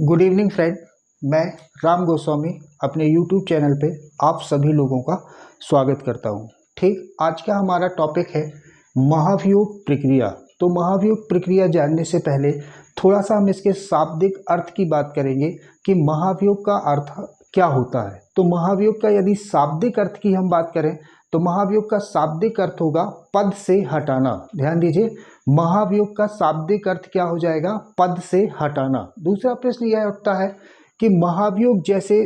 Good evening friend. मैं राम गोस्वामी अपने YouTube channel पे आप सभी लोगों का स्वागत करता हूँ। ठीक, आज का हमारा टॉपिक है महाभियोग प्रक्रिया। तो महाभियोग प्रक्रिया जानने से पहले थोड़ा सा हम इसके शाब्दिक अर्थ की बात करेंगे कि महाभियोग का अर्थ क्या होता है। तो महाभियोग का यदि शाब्दिक अर्थ की हम बात करें तो महाभियोग का शाब्दिक अर्थ होगा पद से हटाना। ध्यान दीजिए, महाभियोग का शाब्दिक अर्थ क्या हो जाएगा? पद से हटाना। दूसरा प्रश्न यह उठता है कि महाभियोग जैसे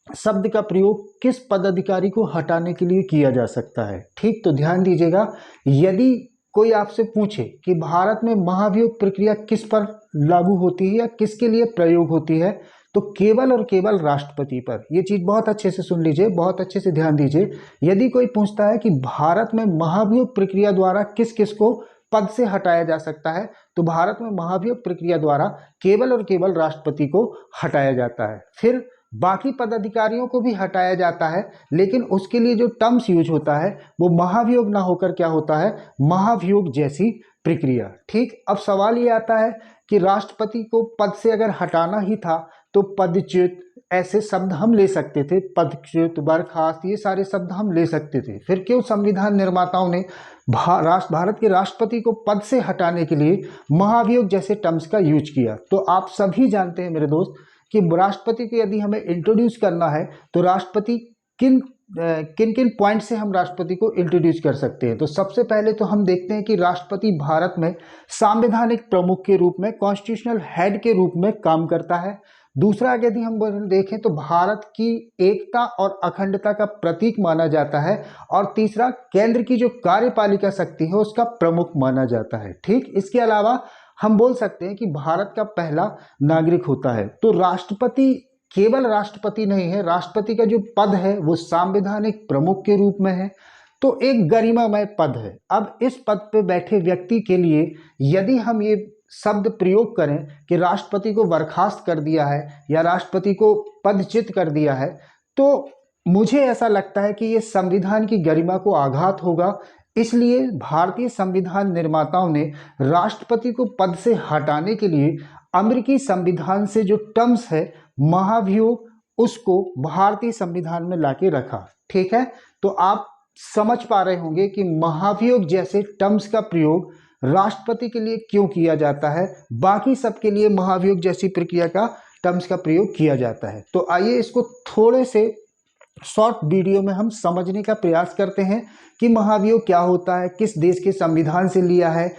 शब्द का प्रयोग किस पदाधिकारी को हटाने के लिए किया जा सकता है। ठीक, तो ध्यान दीजिएगा, यदि कोई आपसे पूछे कि भारत में महाभियोग प्रक्रिया किस पर लागू होती है या किसके लिए प्रयोग होती है, तो केवल और केवल राष्ट्रपति पर। यह चीज बहुत अच्छे से सुन लीजिए, बहुत अच्छे से ध्यान दीजिए। यदि कोई पूछता है कि भारत में महाभियोग प्रक्रिया द्वारा किस किस को पद से हटाया जा सकता है, तो भारत में महाभियोग प्रक्रिया द्वारा केवल और केवल राष्ट्रपति को हटाया जाता है। फिर बाकी पदाधिकारियों को भी हटाया जाता है, लेकिन उसके लिए जो टर्म्स यूज होता है वो महाभियोग ना होकर क्या होता है? महाभियोग जैसी प्रक्रिया। ठीक, अब सवाल ये आता है कि राष्ट्रपति को पद से अगर हटाना ही था तो पदच्युत ऐसे शब्द हम ले सकते थे, पदच्युत, बर्खास्त, ये सारे शब्द हम ले सकते थे। फिर क्यों संविधान निर्माताओं ने भारत के राष्ट्रपति को पद से हटाने के लिए महाभियोग जैसे टर्म्स का यूज किया? तो आप सभी जानते हैं मेरे दोस्त कि राष्ट्रपति को यदि हमें इंट्रोड्यूस करना है तो राष्ट्रपति किन किन पॉइंट से हम राष्ट्रपति को इंट्रोड्यूस कर सकते हैं। तो सबसे पहले तो हम देखते हैं कि राष्ट्रपति भारत में संवैधानिक प्रमुख के रूप में, कॉन्स्टिट्यूशनल हेड के रूप में काम करता है। दूसरा, यदि हम देखें तो भारत की एकता और अखंडता का प्रतीक माना जाता है। और तीसरा, केंद्र की जो कार्यपालिका शक्ति है उसका प्रमुख माना जाता है। ठीक, इसके अलावा हम बोल सकते हैं कि भारत का पहला नागरिक होता है। तो राष्ट्रपति केवल राष्ट्रपति नहीं है, राष्ट्रपति का जो पद है वो संवैधानिक प्रमुख के रूप में है, तो एक गरिमामय पद है। अब इस पद पे बैठे व्यक्ति के लिए यदि हम ये शब्द प्रयोग करें कि राष्ट्रपति को बर्खास्त कर दिया है या राष्ट्रपति को पदच्युत कर दिया है, तो मुझे ऐसा लगता है कि ये संविधान की गरिमा को आघात होगा। इसलिए भारतीय संविधान निर्माताओं ने राष्ट्रपति को पद से हटाने के लिए अमेरिकी संविधान से जो टर्म्स है महाभियोग, उसको भारतीय संविधान में लाके रखा। ठीक है, तो आप समझ पा रहे होंगे कि महाभियोग जैसे टर्म्स का प्रयोग राष्ट्रपति के लिए क्यों किया जाता है, बाकी सबके लिए महाभियोग जैसी प्रक्रिया का टर्म्स का प्रयोग किया जाता है। तो आइए इसको थोड़े से शॉर्ट वीडियो में हम समझने का प्रयास करते हैं कि महाभियोग क्या होता है, किस देश के संविधान से लिया है,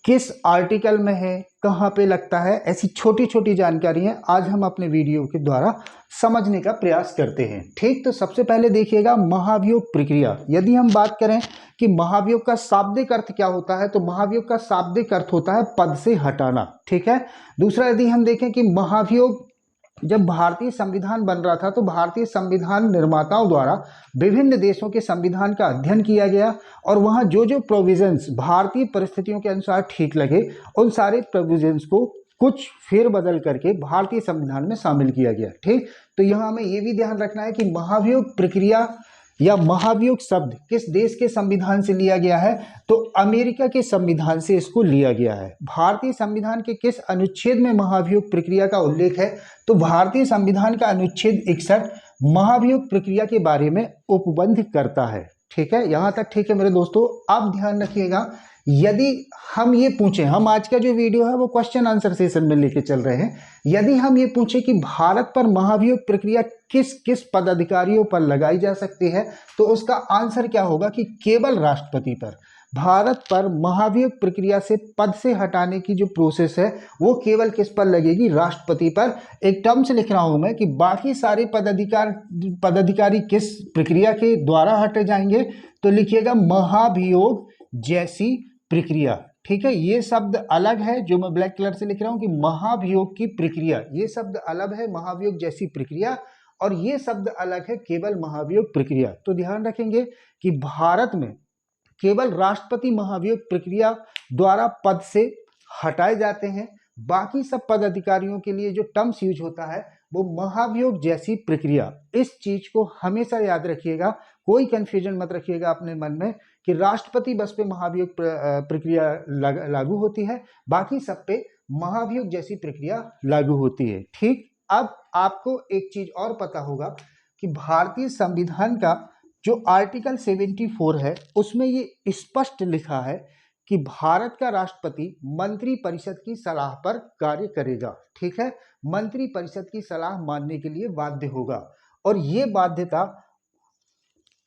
किस आर्टिकल में है, कहाँ पे लगता है। ऐसी छोटी छोटी जानकारियां आज हम अपने वीडियो के द्वारा समझने का प्रयास करते हैं। ठीक, तो सबसे पहले देखिएगा महाभियोग प्रक्रिया। यदि हम बात करें कि महाभियोग का शाब्दिक अर्थ क्या होता है, तो महाभियोग का शाब्दिक अर्थ होता है पद से हटाना। ठीक है। दूसरा, यदि हम देखें कि महाभियोग जब भारतीय संविधान बन रहा था तो भारतीय संविधान निर्माताओं द्वारा विभिन्न देशों के संविधान का अध्ययन किया गया और वहां जो जो प्रोविजंस भारतीय परिस्थितियों के अनुसार ठीक लगे उन सारे प्रोविजंस को कुछ फेरबदल करके भारतीय संविधान में शामिल किया गया। ठीक, तो यहाँ हमें ये भी ध्यान रखना है कि महाभियोग प्रक्रिया या महाभियोग शब्द किस देश के संविधान से लिया गया है, तो अमेरिका के संविधान से इसको लिया गया है। भारतीय संविधान के किस अनुच्छेद में महाभियोग प्रक्रिया का उल्लेख है, तो भारतीय संविधान का अनुच्छेद 61 महाभियोग प्रक्रिया के बारे में उपबंध करता है। ठीक है, यहां तक ठीक है मेरे दोस्तों। अब ध्यान रखिएगा, यदि हम ये पूछें, हम आज का जो वीडियो है वो क्वेश्चन आंसर सेशन में लेके चल रहे हैं, यदि हम ये पूछें कि भारत पर महाभियोग प्रक्रिया किस किस पदाधिकारियों पर लगाई जा सकती है, तो उसका आंसर क्या होगा कि केवल राष्ट्रपति पर। भारत पर महाभियोग प्रक्रिया से पद से हटाने की जो प्रोसेस है वो केवल किस पर लगेगी? राष्ट्रपति पर। एक टर्म से लिख रहा हूं मैं कि बाकी सारे पदाधिकारी किस प्रक्रिया के द्वारा हटे जाएंगे, तो लिखिएगा महाभियोग जैसी प्रक्रिया। ठीक है, ये शब्द अलग है जो मैं ब्लैक कलर से लिख रहा हूं कि महाभियोग की प्रक्रिया, ये शब्द अलग है महाभियोग जैसी प्रक्रिया, और ये शब्द अलग है केवल महाभियोग प्रक्रिया। तो ध्यान रखेंगे कि भारत में केवल राष्ट्रपति महाभियोग प्रक्रिया द्वारा पद से हटाए जाते हैं। बाकी सब पदाधिकारियों के लिए जो टर्म्स यूज होता है वो महाभियोग जैसी प्रक्रिया। इस चीज को हमेशा याद रखिएगा, कोई कंफ्यूजन मत रखिएगा अपने मन में कि राष्ट्रपति बस पे महाभियोग प्रक्रिया लागू होती है, बाकी सब पे महाभियोग जैसी प्रक्रिया लागू होती है। ठीक, अब आपको एक चीज और पता होगा कि भारतीय संविधान का जो आर्टिकल 74 है उसमें ये स्पष्ट लिखा है कि भारत का राष्ट्रपति मंत्री परिषद की सलाह पर कार्य करेगा। ठीक है, मंत्री परिषद की सलाह मानने के लिए बाध्य होगा और ये बाध्यता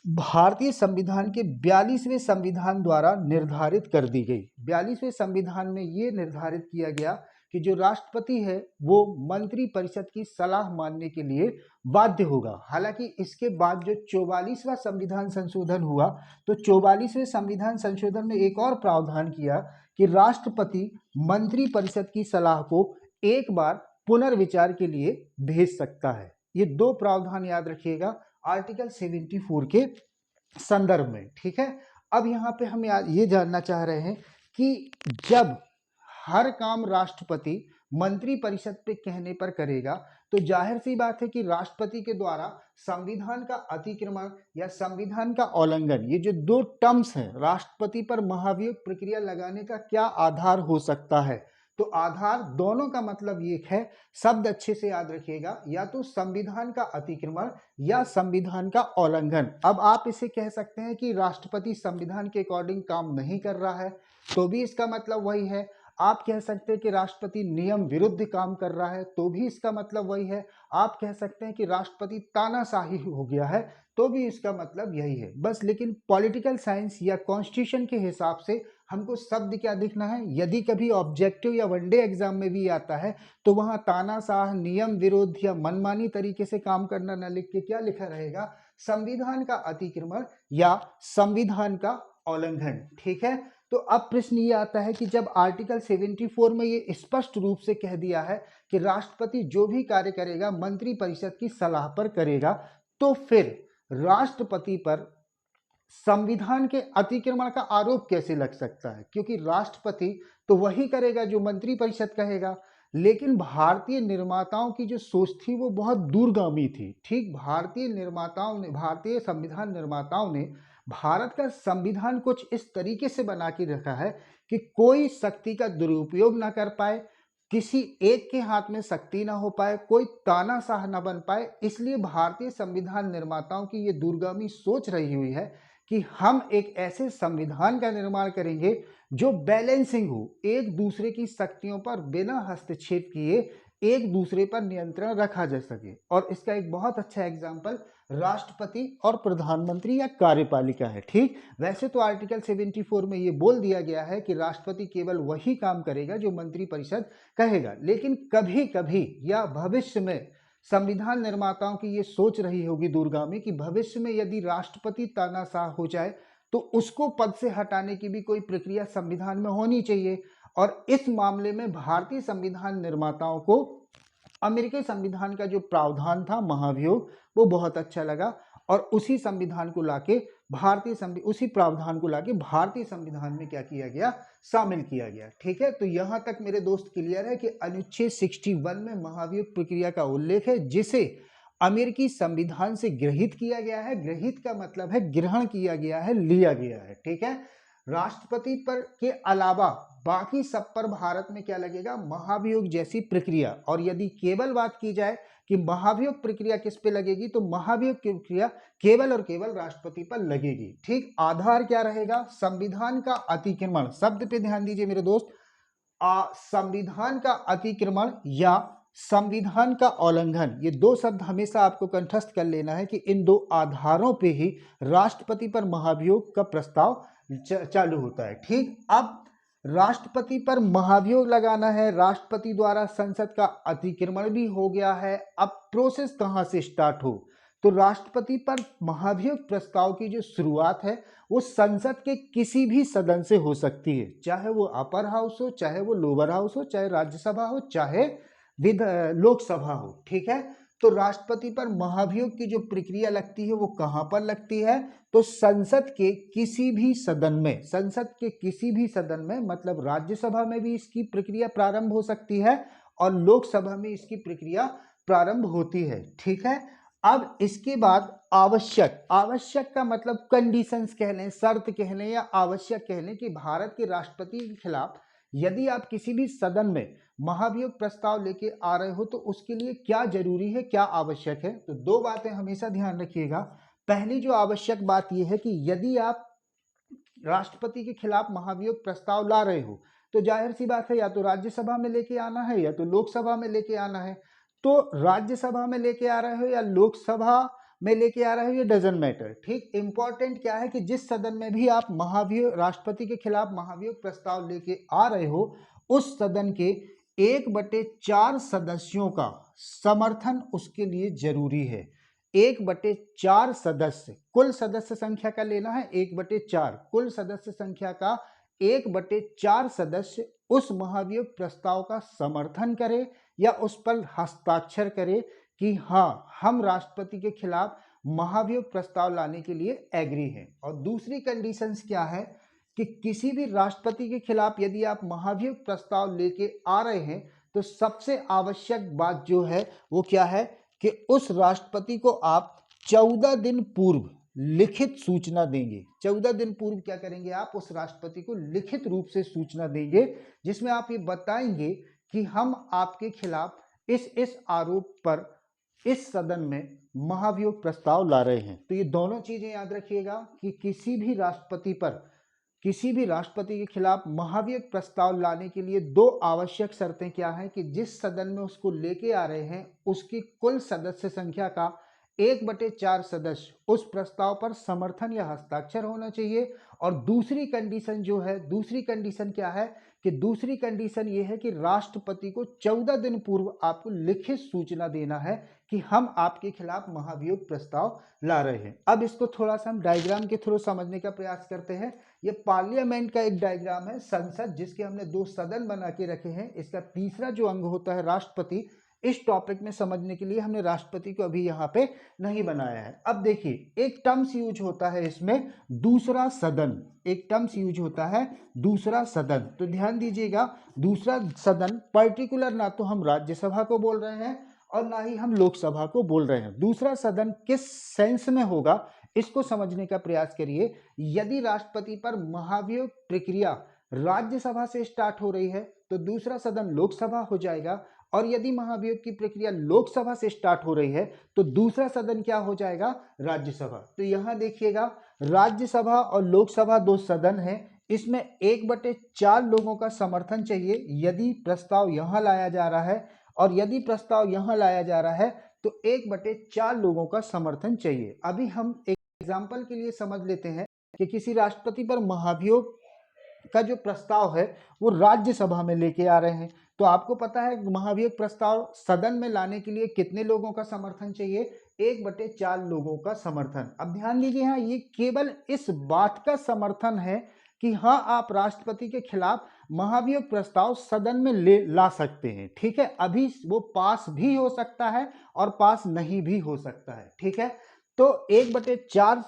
भारतीय संविधान के 42वें संविधान द्वारा निर्धारित कर दी गई। 42वें संविधान में ये निर्धारित किया गया कि जो राष्ट्रपति है वो मंत्री परिषद की सलाह मानने के लिए बाध्य होगा। हालांकि इसके बाद जो 44वां संविधान संशोधन हुआ तो 44वें संविधान संशोधन में एक और प्रावधान किया कि राष्ट्रपति मंत्री परिषद की सलाह को एक बार पुनर्विचार के लिए भेज सकता है। ये दो प्रावधान याद रखिएगा आर्टिकल 74 के संदर्भ में। ठीक है, अब यहाँ पे हम ये जानना चाह रहे हैं कि जब हर काम राष्ट्रपति मंत्री परिषद पे कहने पर करेगा तो जाहिर सी बात है कि राष्ट्रपति के द्वारा संविधान का अतिक्रमण या संविधान का उल्लंघन, ये जो दो टर्म्स हैं, राष्ट्रपति पर महाभियोग प्रक्रिया लगाने का क्या आधार हो सकता है, तो आधार दोनों का मतलब ये है, शब्द अच्छे से याद रखिएगा, या तो संविधान का अतिक्रमण या संविधान का उल्लंघन। अब आप इसे कह सकते हैं कि राष्ट्रपति संविधान के अकॉर्डिंग काम नहीं कर रहा है तो भी इसका मतलब वही है। आप कह सकते हैं कि राष्ट्रपति नियम विरुद्ध काम कर रहा है तो भी इसका मतलब वही है। आप कह सकते हैं कि राष्ट्रपति तानाशाही हो गया है तो भी इसका मतलब यही है। बस लेकिन पॉलिटिकल साइंस या कॉन्स्टिट्यूशन के हिसाब से हमको शब्द क्या दिखना है, यदि कभी ऑब्जेक्टिव या वनडे एग्जाम में भी आता है तो वहां तानाशाह, नियम विरुद्ध या मनमानी तरीके से काम करना न लिख के क्या लिखा रहेगा, संविधान का अतिक्रमण या संविधान का उल्लंघन। ठीक है, तो अब प्रश्न ये आता है कि जब आर्टिकल 74 में ये स्पष्ट रूप से कह दिया है कि राष्ट्रपति जो भी कार्य करेगा मंत्री परिषद की सलाह पर करेगा, तो फिर राष्ट्रपति पर संविधान के अतिक्रमण का आरोप कैसे लग सकता है, क्योंकि राष्ट्रपति तो वही करेगा जो मंत्री परिषद कहेगा। लेकिन भारतीय निर्माताओं की जो सोच थी वो बहुत दूरगामी थी। ठीक, भारतीय संविधान निर्माताओं ने भारत का संविधान कुछ इस तरीके से बना के रखा है कि कोई शक्ति का दुरुपयोग ना कर पाए, किसी एक के हाथ में शक्ति ना हो पाए, कोई तानाशाह ना बन पाए। इसलिए भारतीय संविधान निर्माताओं की ये दूरगामी सोच रही हुई है कि हम एक ऐसे संविधान का निर्माण करेंगे जो बैलेंसिंग हो, एक दूसरे की शक्तियों पर बिना हस्तक्षेप किए एक दूसरे पर नियंत्रण रखा जा सके। और इसका एक बहुत अच्छा एग्जाम्पल राष्ट्रपति और प्रधानमंत्री या कार्यपालिका है। ठीक, वैसे तो आर्टिकल 74 में ये बोल दिया गया है कि राष्ट्रपति केवल वही काम करेगा जो मंत्री परिषद कहेगा, लेकिन कभी कभी या भविष्य में संविधान निर्माताओं की ये सोच रही होगी दूरगामी कि भविष्य में यदि राष्ट्रपति तानाशाह हो जाए तो उसको पद से हटाने की भी कोई प्रक्रिया संविधान में होनी चाहिए। और इस मामले में भारतीय संविधान निर्माताओं को अमेरिकी संविधान का जो प्रावधान था महाभियोग वो बहुत अच्छा लगा और उसी संविधान को लाके उसी प्रावधान को लाके भारतीय संविधान में क्या किया गया, शामिल किया गया। ठीक है, तो यहां तक मेरे दोस्त क्लियर है कि अनुच्छेद 61 में महाभियोग प्रक्रिया का उल्लेख है जिसे अमेरिकी संविधान से गृहीत किया गया है। गृहीत का मतलब है ग्रहण किया गया है, लिया गया है। ठीक है, राष्ट्रपति पर के अलावा बाकी सब पर भारत में क्या लगेगा, महाभियोग जैसी प्रक्रिया। और यदि केवल बात की जाए कि महाभियोग प्रक्रिया किस पे लगेगी तो महाभियोग की प्रक्रिया केवल और केवल राष्ट्रपति पर लगेगी। ठीक, आधार क्या रहेगा, संविधान का अतिक्रमण। शब्द पे ध्यान दीजिए मेरे दोस्त, संविधान का अतिक्रमण या संविधान का उल्लंघन, ये दो शब्द हमेशा आपको कंठस्थ कर लेना है कि इन दो आधारों पे ही राष्ट्रपति पर महाभियोग का प्रस्ताव चालू होता है। ठीक, अब राष्ट्रपति पर महाभियोग लगाना है, राष्ट्रपति द्वारा संसद का अतिक्रमण भी हो गया है। अब प्रोसेस कहां से स्टार्ट हो, तो राष्ट्रपति पर महाभियोग प्रस्ताव की जो शुरुआत है वो संसद के किसी भी सदन से हो सकती है, चाहे वो अपर हाउस हो, चाहे वो लोअर हाउस हो, चाहे राज्यसभा हो, चाहे लोकसभा हो। ठीक है, तो राष्ट्रपति पर महाभियोग की जो प्रक्रिया लगती है वो कहां पर लगती है, तो संसद के किसी भी सदन में। संसद के किसी भी सदन में मतलब राज्यसभा में भी इसकी प्रक्रिया प्रारंभ हो सकती है और लोकसभा में इसकी प्रक्रिया प्रारंभ होती है। ठीक है, अब इसके बाद आवश्यक का मतलब कंडीशंस कह लें, शर्त कह लें या आवश्यक कह लें कि भारत के राष्ट्रपति के खिलाफ यदि आप किसी भी सदन में महाभियोग प्रस्ताव लेके आ रहे हो तो उसके लिए क्या जरूरी है, क्या आवश्यक है। तो दो बातें हमेशा ध्यान रखिएगा। पहली जो आवश्यक बात यह है कि यदि आप राष्ट्रपति के खिलाफ महाभियोग प्रस्ताव ला रहे हो तो जाहिर सी बात है या तो राज्यसभा में लेके आना है या तो लोकसभा में लेके आना है। तो राज्यसभा में लेके आ रहे हो या लोकसभा में लेके आ रहे हो, ये डजंट मैटर। ठीक, इंपॉर्टेंट क्या है कि जिस सदन में भी आप महाभियोग राष्ट्रपति के खिलाफ महाभियोग प्रस्ताव लेके आ रहे हो उस सदन के 1/4 सदस्यों का समर्थन उसके लिए जरूरी है। 1/4 सदस्य, कुल सदस्य संख्या का लेना है 1/4, कुल सदस्य संख्या का 1/4 सदस्य उस महाभियोग प्रस्ताव का समर्थन करे या उस पर हस्ताक्षर करे कि हाँ हम राष्ट्रपति के खिलाफ महाभियोग प्रस्ताव लाने के लिए एग्री हैं। और दूसरी कंडीशंस क्या है कि किसी भी राष्ट्रपति के खिलाफ यदि आप महाभियोग प्रस्ताव लेके आ रहे हैं तो सबसे आवश्यक बात जो है वो क्या है कि उस राष्ट्रपति को आप 14 दिन पूर्व लिखित सूचना देंगे। 14 दिन पूर्व क्या करेंगे, आप उस राष्ट्रपति को लिखित रूप से सूचना देंगे जिसमें आप ये बताएंगे कि हम आपके खिलाफ इस आरोप पर इस सदन में महाभियोग प्रस्ताव ला रहे हैं। तो ये दोनों चीजें याद रखिएगा कि किसी भी राष्ट्रपति के खिलाफ महाभियोग प्रस्ताव लाने के लिए दो आवश्यक शर्तें क्या हैं कि जिस सदन में उसको लेके आ रहे हैं उसकी कुल सदस्य संख्या का 1/4 सदस्य उस प्रस्ताव पर समर्थन या हस्ताक्षर होना चाहिए। और दूसरी कंडीशन जो है, दूसरी कंडीशन क्या है कि दूसरी कंडीशन ये है कि राष्ट्रपति को 14 दिन पूर्व आपको लिखित सूचना देना है कि हम आपके खिलाफ महाभियोग प्रस्ताव ला रहे हैं। अब इसको थोड़ा सा हम डायग्राम के थ्रू समझने का प्रयास करते हैं। ये पार्लियामेंट का एक डायग्राम है, संसद, जिसके हमने 2 सदन बना के रखे हैं। इसका तीसरा जो अंग होता है राष्ट्रपति, इस टॉपिक में समझने के लिए हमने राष्ट्रपति को अभी यहाँ पे नहीं बनाया है। अब देखिए एक टर्म्स यूज होता है इसमें, दूसरा सदन, एक टर्म्स यूज होता है दूसरा सदन। तो ध्यान दीजिएगा, दूसरा सदन पर्टिकुलर ना तो हम राज्यसभा को बोल रहे हैं और ना ही हम लोकसभा को बोल रहे हैं। दूसरा सदन किस सेंस में होगा इसको समझने का प्रयास करिए। यदि राष्ट्रपति पर महाभियोग प्रक्रिया राज्यसभा से स्टार्ट हो रही है तो दूसरा सदन लोकसभा हो जाएगा, और यदि महाभियोग की प्रक्रिया लोकसभा से स्टार्ट हो रही है तो दूसरा सदन क्या हो जाएगा, राज्यसभा। तो यहां देखिएगा राज्यसभा और लोकसभा 2 सदन है, इसमें 1/4 लोगों का समर्थन चाहिए यदि प्रस्ताव यहां लाया जा रहा है, और यदि प्रस्ताव यहां लाया जा रहा है तो 1/4 लोगों का समर्थन चाहिए। अभी हम एक एग्जाम्पल के लिए समझ लेते हैं कि किसी राष्ट्रपति पर महाभियोग का जो प्रस्ताव है वो राज्यसभा में लेके आ रहे हैं। तो आपको पता है महाभियोग प्रस्ताव सदन में लाने के लिए कितने लोगों का समर्थन चाहिए, 1/4 लोगों का समर्थन। अब ध्यान दीजिए, हाँ ये केवल इस बात का समर्थन है कि हाँ आप राष्ट्रपति के खिलाफ महाभियोग प्रस्ताव सदन में ला सकते हैं। ठीक है, अभी वो पास भी हो सकता है और पास नहीं भी हो सकता है। ठीक है, तो 1/4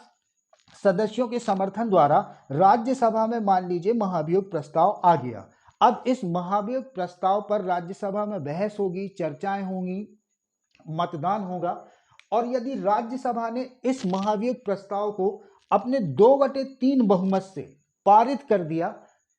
सदस्यों के समर्थन द्वारा राज्यसभा में मान लीजिए महाभियोग प्रस्ताव आ गया। अब इस महाभियोग प्रस्ताव पर राज्यसभा में बहस होगी, चर्चाएं होंगी, मतदान होगा, और यदि राज्यसभा ने इस महाभियोग प्रस्ताव को अपने 2/3 बहुमत से पारित कर दिया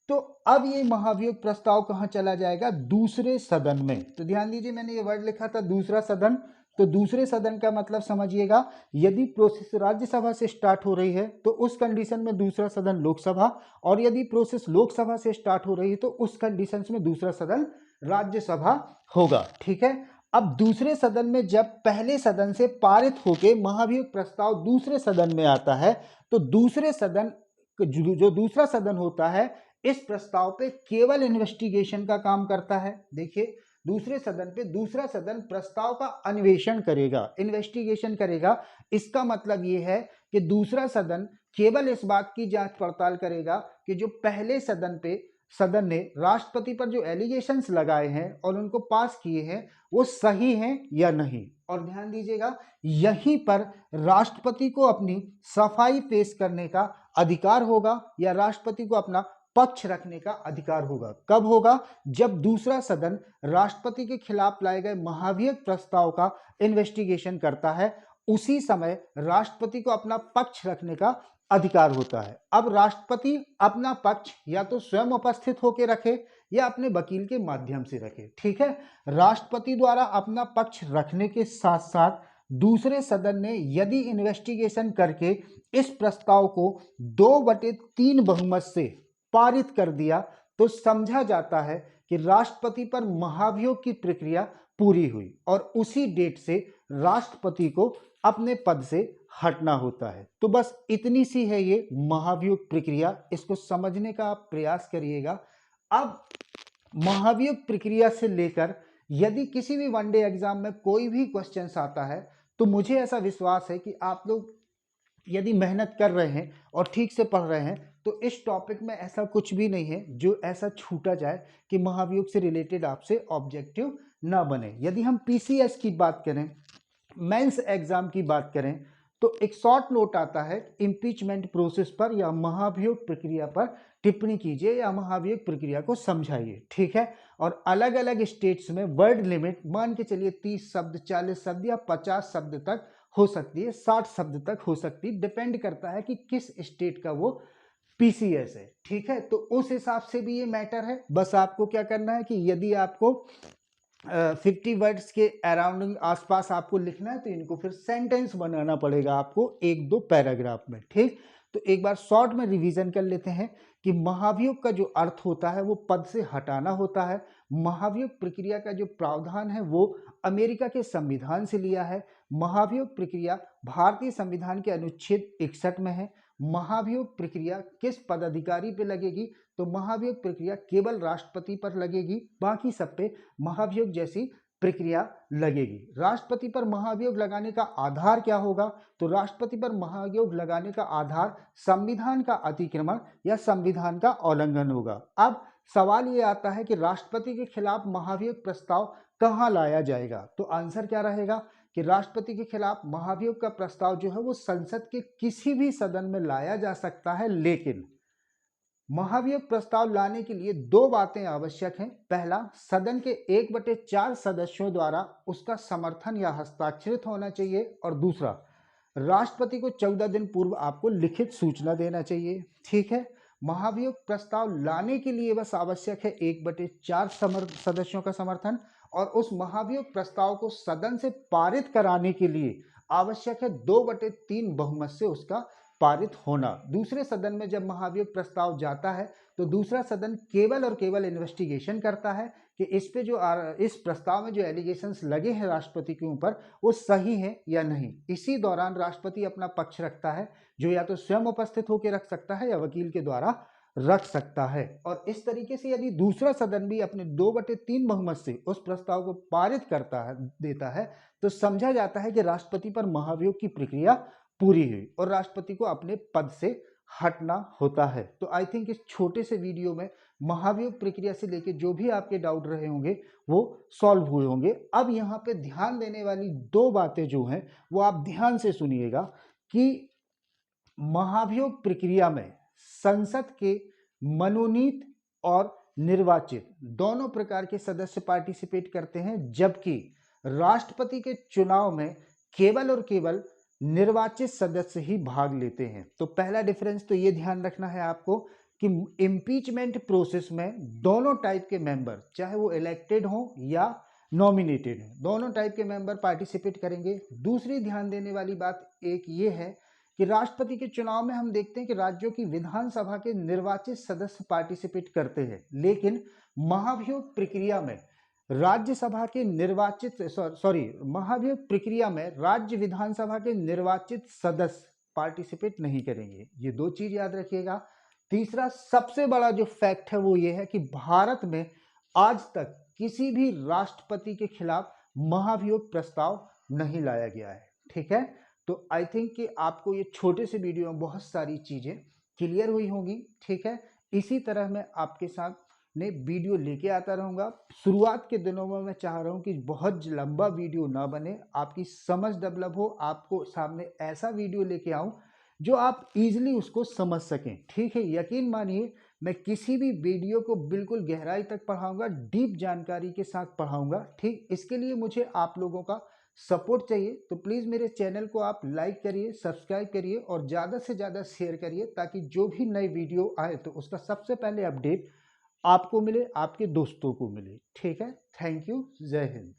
तो अब ये महाभियोग प्रस्ताव कहां चला जाएगा, दूसरे सदन में। तो ध्यान दीजिए मैंने ये वर्ड लिखा था दूसरा सदन, तो दूसरे सदन का मतलब समझिएगा, यदि प्रोसेस राज्यसभा से स्टार्ट हो रही है तो उस कंडीशन में दूसरा सदन लोकसभा, और यदि प्रोसेस लोकसभा से स्टार्ट हो रही है तो उस कंडीशन में दूसरा सदन राज्यसभा होगा। ठीक है, अब दूसरे सदन में जब पहले सदन से पारित होकर महाभियोग प्रस्ताव दूसरे सदन में आता है तो दूसरे सदन जो दूसरा सदन होता है इस प्रस्ताव पे केवल इन्वेस्टिगेशन का काम करता है। देखिए दूसरे सदन पे दूसरा सदन प्रस्ताव का अन्वेषण करेगा, इन्वेस्टिगेशन करेगा। इसका मतलब ये है कि दूसरा सदन केवल इस बात की जांच पड़ताल करेगा कि जो पहले सदन ने राष्ट्रपति पर जो एलिगेशंस लगाए हैं और उनको पास किए हैं वो सही हैं या नहीं। और ध्यान दीजिएगा यहीं पर राष्ट्रपति को अपनी सफाई पेश करने का अधिकार होगा या राष्ट्रपति को अपना पक्ष रखने का अधिकार होगा। कब होगा, जब दूसरा सदन राष्ट्रपति के खिलाफ लाए गए महाभियोग प्रस्ताव का इन्वेस्टिगेशन करता है, उसी समय राष्ट्रपति को अपना पक्ष रखने का अधिकार होता है। अब राष्ट्रपति अपना पक्ष या तो स्वयं उपस्थित होकर रखे या अपने वकील के माध्यम से रखे। ठीक है, राष्ट्रपति द्वारा अपना पक्ष रखने के साथ साथ दूसरे सदन ने यदि इन्वेस्टिगेशन करके इस प्रस्ताव को 2/3 बहुमत से पारित कर दिया तो समझा जाता है कि राष्ट्रपति पर महाभियोग की प्रक्रिया पूरी हुई और उसी डेट से राष्ट्रपति को अपने पद से हटना होता है। तो बस इतनी सी है ये महाभियोग प्रक्रिया, इसको समझने का आप प्रयास करिएगा। अब महाभियोग प्रक्रिया से लेकर यदि किसी भी वनडे एग्जाम में कोई भी क्वेश्चन आता है तो मुझे ऐसा विश्वास है कि आप लोग यदि मेहनत कर रहे हैं और ठीक से पढ़ रहे हैं तो इस टॉपिक में ऐसा कुछ भी नहीं है जो ऐसा छूटा जाए कि महाभियोग से रिलेटेड आपसे ऑब्जेक्टिव ना बने। यदि हम पीसीएस की बात करें, मेंस एग्जाम की बात करें, तो एक शॉर्ट नोट आता है इम्पीचमेंट प्रोसेस पर या महाभियोग प्रक्रिया पर टिप्पणी कीजिए या महाभियोग प्रक्रिया को समझाइए। ठीक है, और अलग अलग स्टेट्स में वर्ड लिमिट मान के चलिए 30 शब्द, 40 शब्द या 50 शब्द तक हो सकती है, 60 शब्द तक हो सकती है, डिपेंड करता है कि किस स्टेट का वो पीसीएस है। ठीक है, तो उस हिसाब से भी ये मैटर है। बस आपको क्या करना है कि यदि आपको 50 वर्ड्स के अराउंडिंग आसपास आपको लिखना है तो इनको फिर सेंटेंस बनाना पड़ेगा आपको 1-2 पैराग्राफ में। ठीक, तो एक बार शॉर्ट में रिवीजन कर लेते हैं कि महाभियोग का जो अर्थ होता है वो पद से हटाना होता है। महाभियोग प्रक्रिया का जो प्रावधान है वो अमेरिका के संविधान से लिया है। महाभियोग प्रक्रिया भारतीय संविधान के अनुच्छेद 61 में है। महाभियोग प्रक्रिया किस पदाधिकारी पे लगेगी, तो महाभियोग प्रक्रिया केवल राष्ट्रपति पर लगेगी, बाकी सब पे महाभियोग जैसी प्रक्रिया लगेगी। राष्ट्रपति पर महाभियोग लगाने का आधार क्या होगा, तो राष्ट्रपति पर महाभियोग लगाने का आधार संविधान का अतिक्रमण या संविधान का उल्लंघन होगा। अब सवाल ये आता है कि राष्ट्रपति के खिलाफ महाभियोग प्रस्ताव कहाँ लाया जाएगा, तो आंसर क्या रहेगा कि राष्ट्रपति के खिलाफ महाभियोग का प्रस्ताव जो है वो संसद के किसी भी सदन में लाया जा सकता है, लेकिन महाभियोग प्रस्ताव लाने के लिए 2 बातें आवश्यक हैं। पहला, सदन के 1/4 सदस्यों द्वारा उसका समर्थन या हस्ताक्षरित होना चाहिए, और दूसरा, राष्ट्रपति को 14 दिन पूर्व आपको लिखित सूचना देना चाहिए। ठीक है, महाभियोग प्रस्ताव लाने के लिए बस आवश्यक है 1/4 सदस्यों का समर्थन, और उस महाभियोग प्रस्ताव को सदन से पारित कराने के लिए आवश्यक है 2/3 बहुमत से उसका पारित होना। दूसरे सदन में जब महाभियोग प्रस्ताव जाता है तो दूसरा सदन केवल और केवल इन्वेस्टिगेशन करता है कि इस पे जो इस प्रस्ताव में जो एलिगेशंस लगे हैं राष्ट्रपति के ऊपर वो सही है या नहीं। इसी दौरान राष्ट्रपति अपना पक्ष रखता है, जो या तो स्वयं उपस्थित होकर रख सकता है या वकील के द्वारा रख सकता है। और इस तरीके से यदि दूसरा सदन भी अपने 2/3 बहुमत से उस प्रस्ताव को पारित करता है, देता है, तो समझा जाता है कि राष्ट्रपति पर महाभियोग की प्रक्रिया पूरी हुई और राष्ट्रपति को अपने पद से हटना होता है। तो आई थिंक इस छोटे से वीडियो में महाभियोग प्रक्रिया से लेकर जो भी आपके डाउट रहे होंगे वो सॉल्व हुए होंगे। अब यहाँ पे ध्यान देने वाली 2 बातें जो हैं वो आप ध्यान से सुनिएगा कि महाभियोग प्रक्रिया में संसद के मनोनीत और निर्वाचित दोनों प्रकार के सदस्य पार्टिसिपेट करते हैं, जबकि राष्ट्रपति के चुनाव में केवल और केवल निर्वाचित सदस्य ही भाग लेते हैं। तो पहला डिफरेंस तो ये ध्यान रखना है आपको कि इम्पीचमेंट प्रोसेस में दोनों टाइप के मेंबर, चाहे वो इलेक्टेड हो या नॉमिनेटेड हो, दोनों टाइप के मेंबर पार्टिसिपेट करेंगे। दूसरी ध्यान देने वाली बात एक ये है कि राष्ट्रपति के चुनाव में हम देखते हैं कि राज्यों की विधानसभा के निर्वाचित सदस्य पार्टिसिपेट करते हैं, लेकिन महाभियोग प्रक्रिया में राज्यसभा के निर्वाचित महाभियोग प्रक्रिया में राज्य विधानसभा के निर्वाचित सदस्य पार्टिसिपेट नहीं करेंगे। ये 2 चीज याद रखिएगा। तीसरा सबसे बड़ा जो फैक्ट है वो ये है कि भारत में आज तक किसी भी राष्ट्रपति के खिलाफ महाभियोग प्रस्ताव नहीं लाया गया है। ठीक है, तो आई थिंक कि आपको ये छोटे से वीडियो में बहुत सारी चीजें क्लियर हुई होंगी। ठीक है, इसी तरह मैं आपके साथ ने वीडियो लेके आता रहूँगा। शुरुआत के दिनों में मैं चाह रहा हूँ कि बहुत लंबा वीडियो ना बने, आपकी समझ डेवलप हो, आपको सामने ऐसा वीडियो लेके आऊँ जो आप इजीली उसको समझ सकें। ठीक है, यकीन मानिए मैं किसी भी वीडियो को बिल्कुल गहराई तक पढ़ाऊँगा, डीप जानकारी के साथ पढ़ाऊँगा। ठीक, इसके लिए मुझे आप लोगों का सपोर्ट चाहिए, तो प्लीज़ मेरे चैनल को आप लाइक करिए, सब्सक्राइब करिए और ज़्यादा से ज़्यादा शेयर करिए, ताकि जो भी नई वीडियो आए तो उसका सबसे पहले अपडेट आपको मिले, आपके दोस्तों को मिले। ठीक है, थैंक यू, जय हिंद।